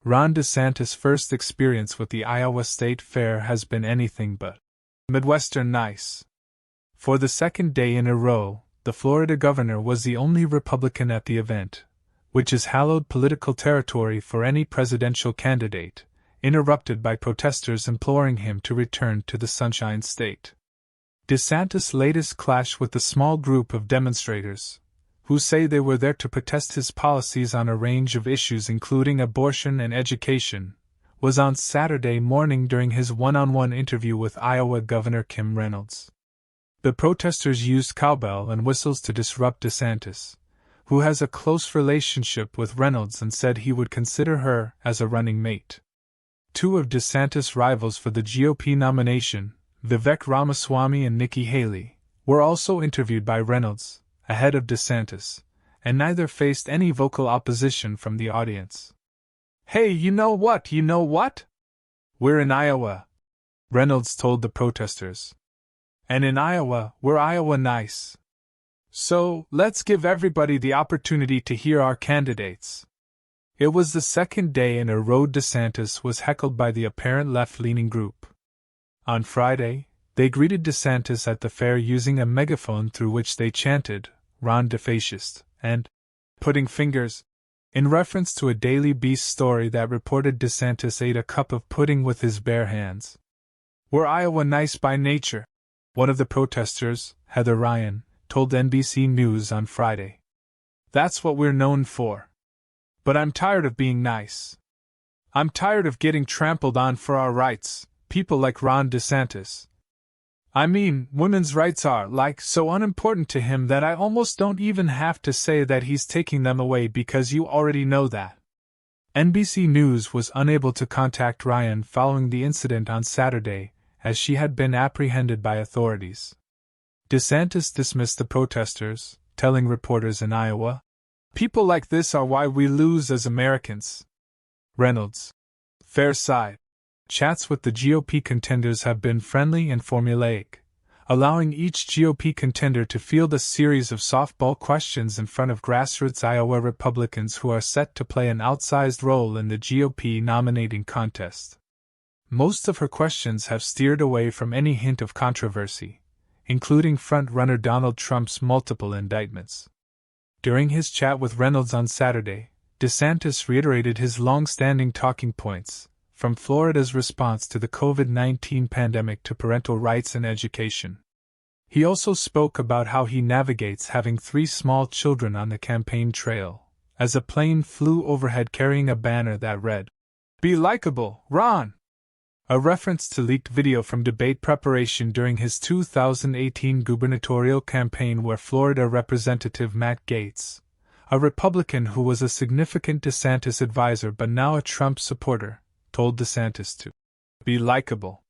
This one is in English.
Ron DeSantis' first experience with the Iowa State Fair has been anything but midwestern nice. For the second day in a row, the Florida governor was the only Republican at the event, which is hallowed political territory for any presidential candidate, interrupted by protesters imploring him to return to the Sunshine State. DeSantis' latest clash with the small group of demonstrators, who say they were there to protest his policies on a range of issues including abortion and education, was on Saturday morning during his one-on-one interview with Iowa Governor Kim Reynolds. The protesters used cowbell and whistles to disrupt DeSantis, who has a close relationship with Reynolds and said he would consider her as a running mate. Two of DeSantis' rivals for the GOP nomination, Vivek Ramaswamy and Nikki Haley, were also interviewed by Reynolds, ahead of DeSantis, and neither faced any vocal opposition from the audience. "Hey, you know what? We're in Iowa," Reynolds told the protesters. "And in Iowa, we're Iowa nice. So, let's give everybody the opportunity to hear our candidates." It was the second day in a row DeSantis was heckled by the apparent left-leaning group. On Friday, they greeted DeSantis at the fair using a megaphone through which they chanted, "Ron DeFascist," and "putting fingers," in reference to a Daily Beast story that reported DeSantis ate a cup of pudding with his bare hands. "We're Iowa nice by nature," one of the protesters, Heather Ryan, told NBC News on Friday. "That's what we're known for. But I'm tired of being nice. I'm tired of getting trampled on for our rights, people like Ron DeSantis. I mean, women's rights are, so unimportant to him that I almost don't even have to say that he's taking them away because you already know that." NBC News was unable to contact Ryan following the incident on Saturday, as she had been apprehended by authorities. DeSantis dismissed the protesters, telling reporters in Iowa, "People like this are why we lose as Americans." Reynolds' fair side chats with the GOP contenders have been friendly and formulaic, allowing each GOP contender to field a series of softball questions in front of grassroots Iowa Republicans who are set to play an outsized role in the GOP nominating contest. Most of her questions have steered away from any hint of controversy, including front-runner Donald Trump's multiple indictments. During his chat with Reynolds on Saturday, DeSantis reiterated his long-standing talking points, from Florida's response to the COVID-19 pandemic to parental rights and education. He also spoke about how he navigates having 3 small children on the campaign trail, as a plane flew overhead carrying a banner that read, "Be likable, Ron!" a reference to leaked video from debate preparation during his 2018 gubernatorial campaign where Florida Representative Matt Gaetz, a Republican who was a significant DeSantis advisor but now a Trump supporter, told DeSantis to be likable.